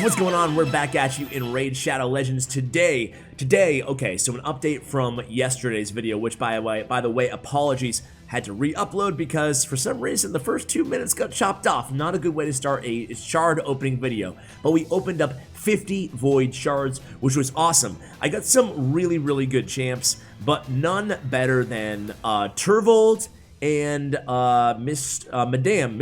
So what's going on? We're back at you in Raid Shadow Legends today. Okay, so an update from yesterday's video, which by the way, apologies, had to re-upload because for some reason the first 2 minutes got chopped off. Not a good way to start a shard opening video, but we opened up 50 void shards, which was awesome. I got some really good champs, but none better than Turvold and Madame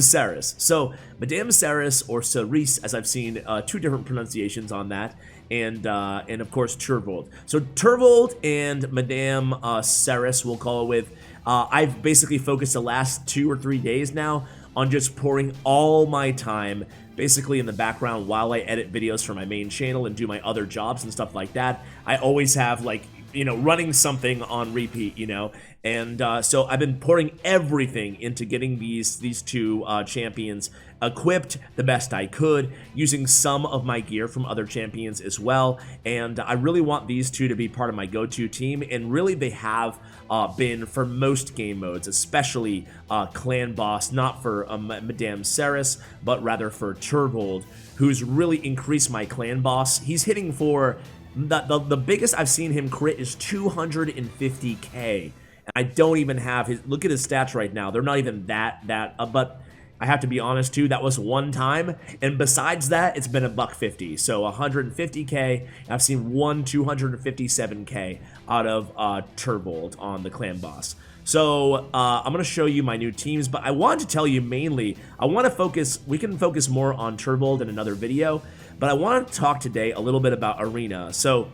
Ceres. So Madame Ceres, or Cerise, as I've seen two different pronunciations on that, and of course Turvold. So Turvold and Madame Ceres, we'll call it with. I've basically focused the last 2 or 3 days now on just pouring all my time basically in the background while I edit videos for my main channel and do my other jobs and stuff like that. I always have, like, you know, running something on repeat, you know, and so I've been pouring everything into getting these two champions equipped the best I could, using some of my gear from other champions as well, and I really want these two to be part of my go-to team, and really they have been for most game modes, especially Clan Boss, not for Madame Ceres, but rather for Turvold, who's really increased my Clan Boss. He's hitting for the biggest I've seen him crit is 250k, and I don't even have his. Look at his stats right now; they're not even that. But I have to be honest too. That was one time, and besides that, it's been $150. So 150k. I've seen 257k out of Turvold on the Clan Boss. So I'm gonna show you my new teams, but I want to tell you mainly, I want to focus. We can focus more on Turvold in another video. But I want to talk today a little bit about Arena. So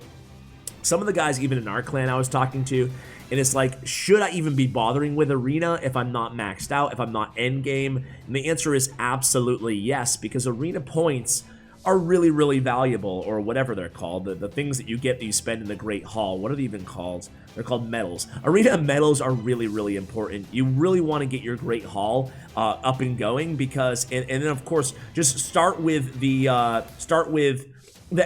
some of the guys even in our clan I was talking to, and it's like, should I even be bothering with Arena if I'm not maxed out, if I'm not endgame? And the answer is absolutely yes, because Arena points are really valuable, or whatever they're called, the things that you get that you spend in the Great Hall. What are they even called? They're called medals. Arena medals are really important. You really want to get your Great Hall up and going, because and then of course just start with the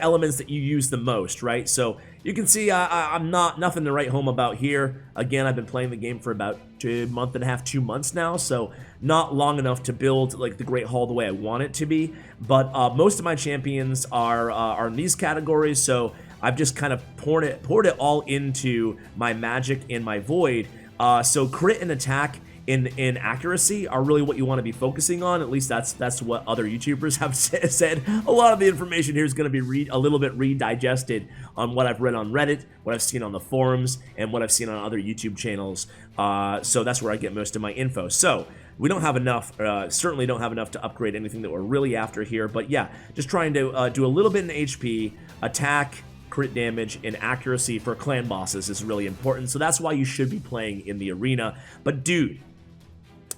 elements that you use the most, right? So you can see I'm nothing to write home about here. Again, I've been playing the game for about a month and a half, 2 months now, so not long enough to build like the Great Hall the way I want it to be. But most of my champions are in these categories, so I've just kind of poured it all into my magic and my void. So crit and attack in accuracy are really what you want to be focusing on. At least that's what other YouTubers have said. A lot of the information here is going to be a little bit redigested on what I've read on Reddit, what I've seen on the forums, and what I've seen on other YouTube channels. So that's where I get most of my info. So we don't have enough, certainly don't have enough to upgrade anything that we're really after here. But yeah, just trying to do a little bit in HP, attack, crit damage, and accuracy for clan bosses is really important. So that's why you should be playing in the arena. But dude,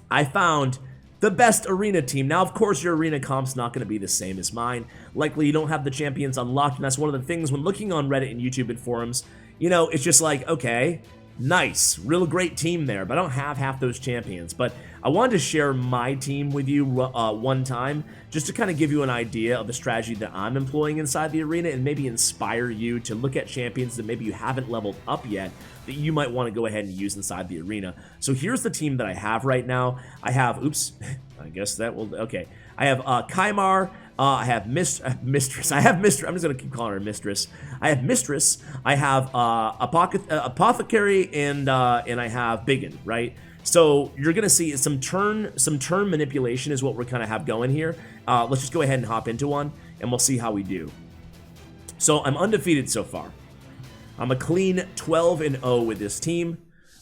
I found the best arena team. Now, of course, your arena comp's not going to be the same as mine. Likely, you don't have the champions unlocked, and that's one of the things when looking on Reddit and YouTube and forums, you know, it's just like, okay, nice, real great team there, but I don't have half those champions. But I wanted to share my team with you one time, just to kind of give you an idea of the strategy that I'm employing inside the arena, and maybe inspire you to look at champions that maybe you haven't leveled up yet, that you might want to go ahead and use inside the arena. So here's the team that I have right now. I have, oops, I guess that will, okay. I have Kymar, I have Mistress, I'm just gonna keep calling her Mistress. I have Mistress, I have Apothecary, and I have Biggin, right? So you're gonna see some turn manipulation is what we're kind of have going here. Let's just go ahead and hop into one, and we'll see how we do. So I'm undefeated so far. I'm a clean 12-0 with this team.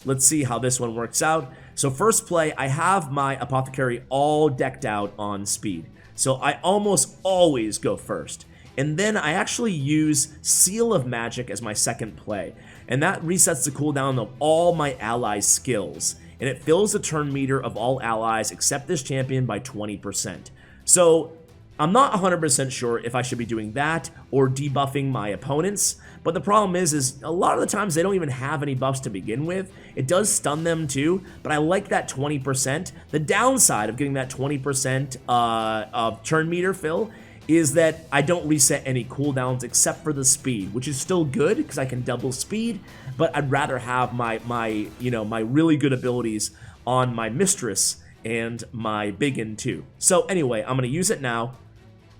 Let's see how this one works out. So first play, I have my Apothecary all decked out on speed. So I almost always go first. And then I actually use Seal of Magic as my second play. And that resets the cooldown of all my allies' skills. And it fills the turn meter of all allies except this champion by 20%. So I'm not 100% sure if I should be doing that or debuffing my opponents, but the problem is a lot of the times they don't even have any buffs to begin with. It does stun them too, but I like that 20%. The downside of getting that 20% of turn meter fill is that I don't reset any cooldowns except for the speed, which is still good because I can double speed, but I'd rather have my really good abilities on my Mistress and my Biggin too. So anyway, I'm going to use it now.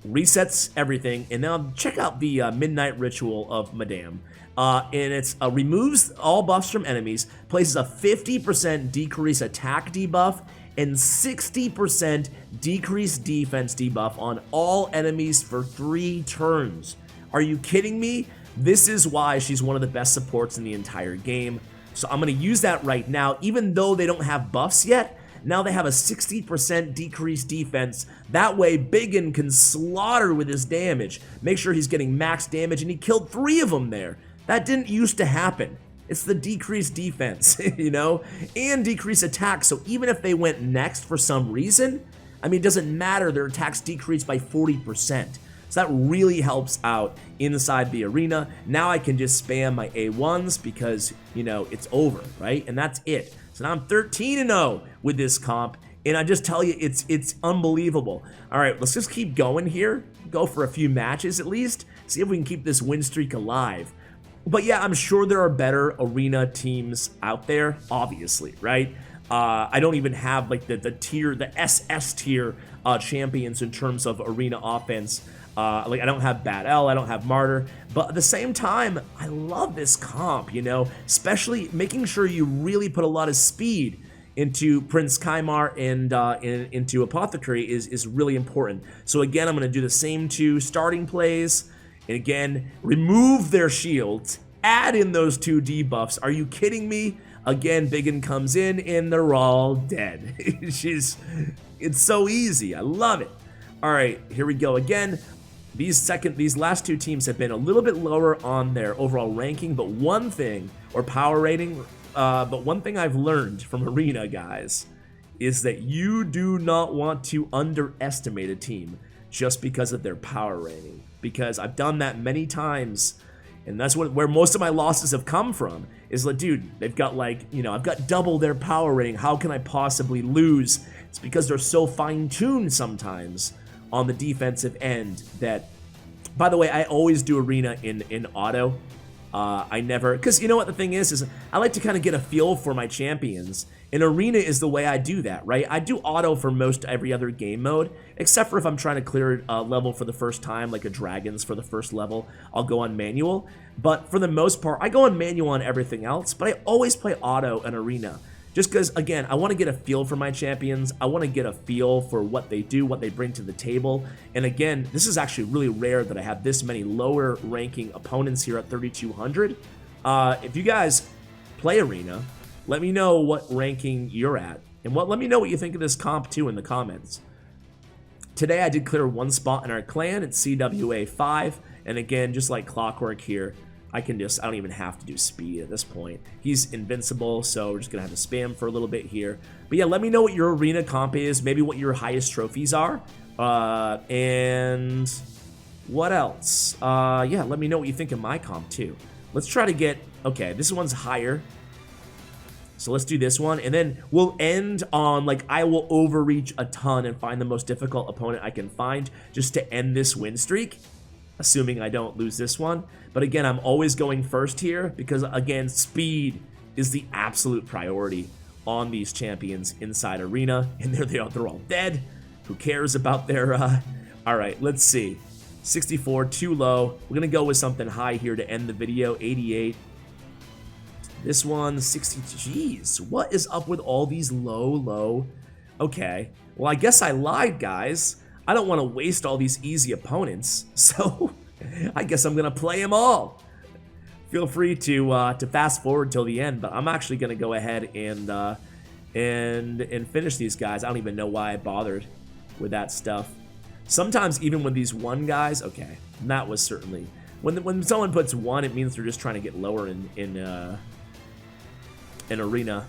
resets everything, and now check out the Midnight Ritual of Madame. And it's removes all buffs from enemies, places a 50% decrease attack debuff, and 60% decreased defense debuff on all enemies for 3 turns. Are you kidding me? This is why she's one of the best supports in the entire game. So I'm going to use that right now, even though they don't have buffs yet. Now they have a 60% decreased defense. That way, Biggin can slaughter with his damage. Make sure he's getting max damage, and he killed 3 of them there. That didn't used to happen. It's the decreased defense, you know, and decreased attack. So even if they went next for some reason, I mean, it doesn't matter. Their attacks decreased by 40%. So that really helps out inside the arena. Now I can just spam my A1s because, you know, it's over, right? And that's it. So now I'm 13-0 with this comp. And I just tell you, it's unbelievable. All right, let's just keep going here. Go for a few matches at least. See if we can keep this win streak alive. But yeah, I'm sure there are better arena teams out there, obviously, right? I don't even have like the tier, the SS tier champions in terms of arena offense. Like I don't have Bad L, I don't have Martyr, but at the same time, I love this comp, you know, especially making sure you really put a lot of speed into Prince Kaimar and into Apothecary is really important. So again, I'm going to do the same 2 starting plays. And again, remove their shields, add in those 2 debuffs. Are you kidding me? Again, Biggin comes in and they're all dead. It's so easy. I love it. All right, here we go again. These last 2 teams have been a little bit lower on their overall ranking, but one thing, or power rating, but one thing I've learned from Arena, guys, is that you do not want to underestimate a team just because of their power rating. Because I've done that many times, and that's where most of my losses have come from, is like, dude, they've got like, you know, I've got double their power rating, how can I possibly lose? It's because they're so fine-tuned sometimes on the defensive end that, by the way, I always do arena in auto. I never, because you know what the thing is I like to kind of get a feel for my champions. And arena is the way I do that, right? I do auto for most every other game mode, except for if I'm trying to clear a level for the first time, like a Dragons for the first level, I'll go on manual. But for the most part, I go on manual on everything else, but I always play auto and arena. Just because, again, I want to get a feel for my champions. I want to get a feel for what they do, what they bring to the table. And again, this is actually really rare that I have this many lower ranking opponents here at 3,200. If you guys play arena, let me know what ranking you're at. And let me know what you think of this comp too in the comments. Today I did clear 1 spot in our clan at CWA 5. And again, just like clockwork here, I don't even have to do speed at this point. He's invincible, so we're just gonna have to spam for a little bit here. But yeah, let me know what your arena comp is, maybe what your highest trophies are. And what else? Yeah, let me know what you think of my comp too. Let's try to get, okay, this one's higher. So let's do this one, and then we'll end on, like, I will overreach a ton and find the most difficult opponent I can find just to end this win streak, assuming I don't lose this one. But again, I'm always going first here because, again, speed is the absolute priority on these champions inside arena. And there they are, they're all dead. Who cares about their, all right, let's see. 64, too low. We're gonna go with something high here to end the video, 88. This one, 60, jeez, what is up with all these low? Okay, well, I guess I lied, guys. I don't want to waste all these easy opponents, so I guess I'm gonna play them all. Feel free to fast forward till the end, but I'm actually gonna go ahead and finish these guys. I don't even know why I bothered with that stuff. Sometimes even with these 1 guys, okay, that was certainly when someone puts 1, it means they're just trying to get lower in arena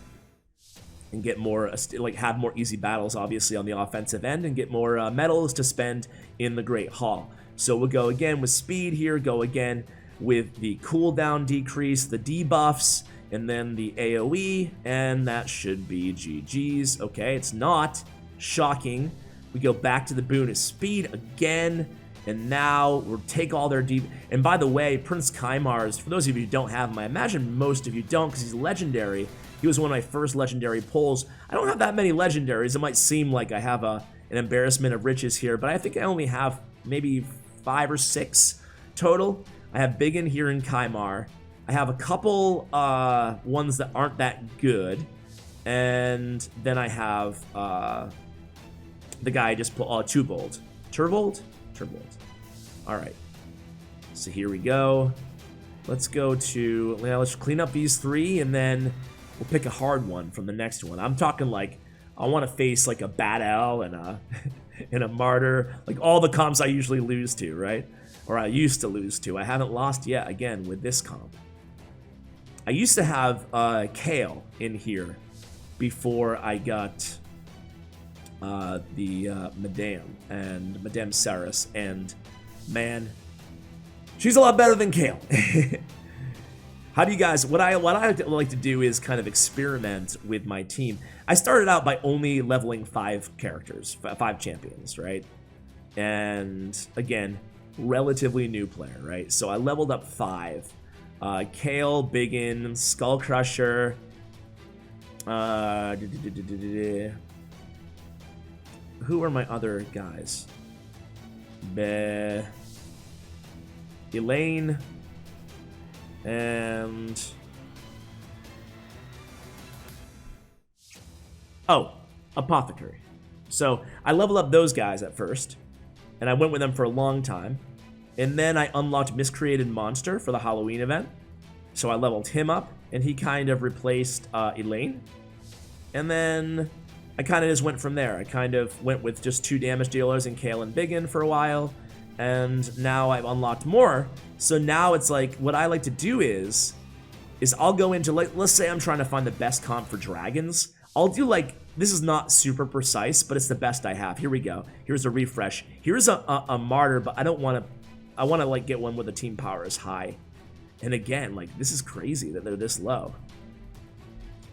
and get more, like, have more easy battles, obviously, on the offensive end, and get more medals to spend in the Great Hall. So we'll go again with speed here, go again with the cooldown decrease, the debuffs, and then the AoE, and that should be GG's. Okay, it's not. Shocking. We go back to the boon of speed again, and now we'll take all their deep. And by the way, Prince Kaimar's, for those of you who don't have him, I imagine most of you don't because he's legendary. He was one of my first legendary pulls. I don't have that many legendaries. It might seem like I have an embarrassment of riches here, but I think I only have maybe 5 or 6 total. I have Biggin here in Kaimar. I have a couple ones that aren't that good. And then I have the guy I just put, Turvold. Turvold? Turvold. All right. So here we go. Let's go to, let's clean up these 3, and then we'll pick a hard one from the next one. I'm talking like, I want to face like a Bad Owl and a, and a Martyr. Like all the comps I usually lose to, right? Or I used to lose to. I haven't lost yet, again, with this comp. I used to have Kale in here before I got the Madame and Madame Saris, and man, she's a lot better than Kale. How do you guys, what I like to do is kind of experiment with my team. I started out by only leveling 5 characters, 5 champions, right? And again, relatively new player, right? So I leveled up 5. Kale, Biggin, Skull Crusher, who are my other guys? Elaine, and Apothecary. So I leveled up those guys at first, and I went with them for a long time. And then I unlocked Miscreated Monster for the Halloween event. So I leveled him up, and he kind of replaced Elaine. And then I kind of just went from there. I kind of went with just 2 damage dealers in Kale and Biggin for a while. And now I've unlocked more. So now it's like, what I like to do is I'll go into, like, let's say I'm trying to find the best comp for dragons. I'll do like, this is not super precise, but it's the best I have. Here we go. Here's a refresh. Here's a Martyr, but I don't want to, I want to like get one where the team power is high. And again, like, this is crazy that they're this low.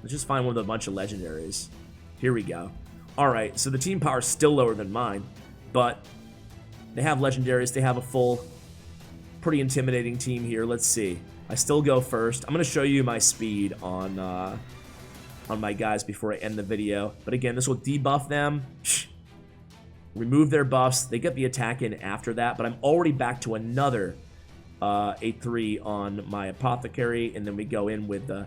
Let's just find one with a bunch of legendaries. Here we go. All right, so the team power is still lower than mine, but they have legendaries. They have a full, pretty intimidating team here. Let's see. I still go first. I'm going to show you my speed on my guys before I end the video. But again, this will debuff them. Remove their buffs. They get the attack in after that, but I'm already back to another 8-3 on my Apothecary, and then we go in with the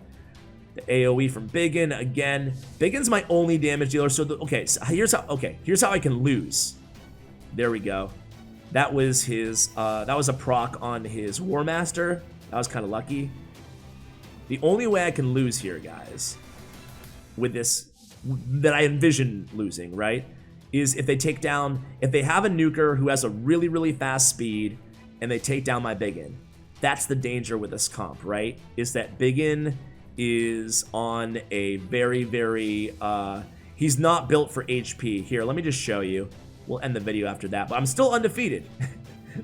AoE from Biggin. Again, Biggin's my only damage dealer. So here's how I can lose. There we go. That was his that was a proc on his War Master. That was kind of lucky. The only way I can lose here, guys, with this, that I envision losing, right, is if they take down, if they have a nuker who has a really, really fast speed and they take down my Biggin. That's the danger with this comp, right? Is that Biggin is on a very, very, he's not built for HP. Here, let me just show you. We'll end the video after that, but I'm still undefeated.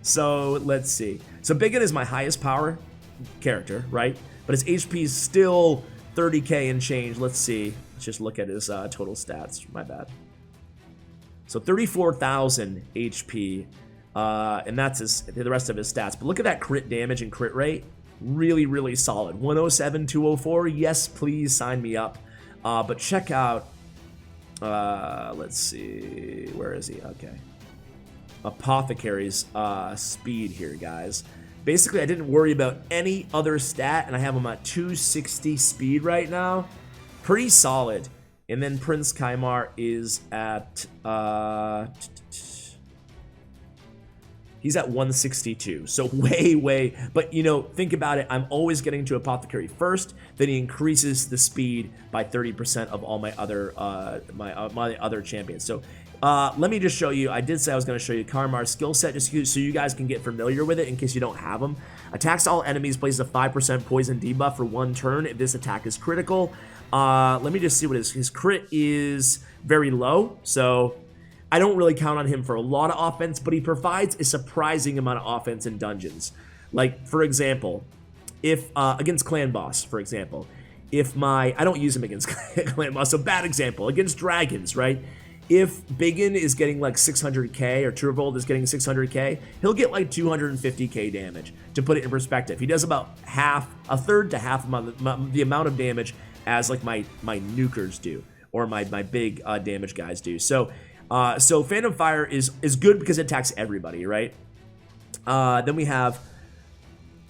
So let's see. So Biggin is my highest power character, right? But his HP is still 30k and change. Let's see. Let's just look at his total stats. My bad. So 34,000 HP, and that's the rest of his stats. But look at that crit damage and crit rate. Really, really solid. 107, 204. Yes, please sign me up. But check out, let's see. Where is he? Okay. Apothecary's speed here, guys. Basically, I didn't worry about any other stat, and I have him at 260 speed right now. Pretty solid. And then Prince Kaimar is at, he's at 162. So way, but you know, think about it. I'm always getting to Apothecary first, then he increases the speed by 30% of all my other, my other champions. So let me just show you. I did say I was going to show you Kaimar's skill set just so you guys can get familiar with it in case you don't have them. Attacks all enemies, places a 5% poison debuff for 1 turn if this attack is critical. Let me just see what his crit is. Very low, so I don't really count on him for a lot of offense, but he provides a surprising amount of offense in dungeons. Like, for example, if against Clan Boss, for example, if I don't use him against Clan Boss, so bad example, against dragons, right? If Biggin is getting like 600k or Turvold is getting 600k, he'll get like 250k damage. To put it in perspective, he does about a third to half of the amount of damage as like my nukers do, or my big damage guys do. So So Phantom Fire is good because it attacks everybody, right? Then we have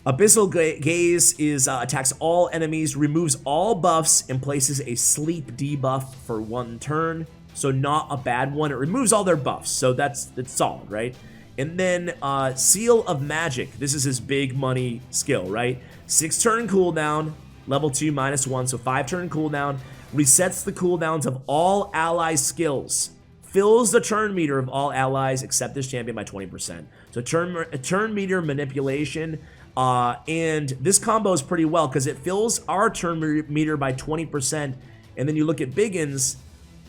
Abyssal Gaze is attacks all enemies, removes all buffs, and places a sleep debuff for 1 turn. So not a bad one. It removes all their buffs, so that's solid, right? And then Seal of Magic. This is his big money skill, right? 6 turn cooldown, level 2 -1, so 5 turn cooldown. Resets the cooldowns of all ally skills. Fills the turn meter of all allies except this champion by 20%. So turn meter manipulation. And this combo is pretty well because it fills our turn meter by 20%. And then you look at Biggins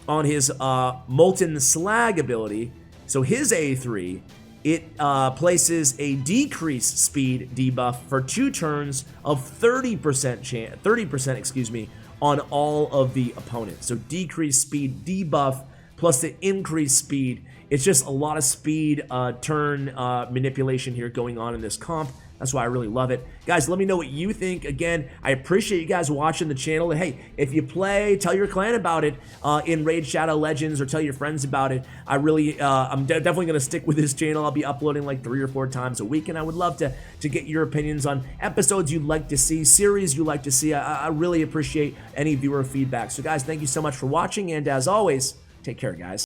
on his Molten Slag ability. So his A3, it places a decrease speed debuff for 2 turns of 30%, excuse me, on all of the opponents. So decrease speed debuff plus the increased speed. It's just a lot of speed turn manipulation here going on in this comp. That's why I really love it. Guys, let me know what you think. Again, I appreciate you guys watching the channel. And hey, if you play, tell your clan about it in Raid Shadow Legends or tell your friends about it. I really, I'm definitely going to stick with this channel. I'll be uploading like 3 or 4 times a week, and I would love to get your opinions on episodes you'd like to see, series you'd like to see. I really appreciate any viewer feedback. So guys, thank you so much for watching, and as always, take care, guys.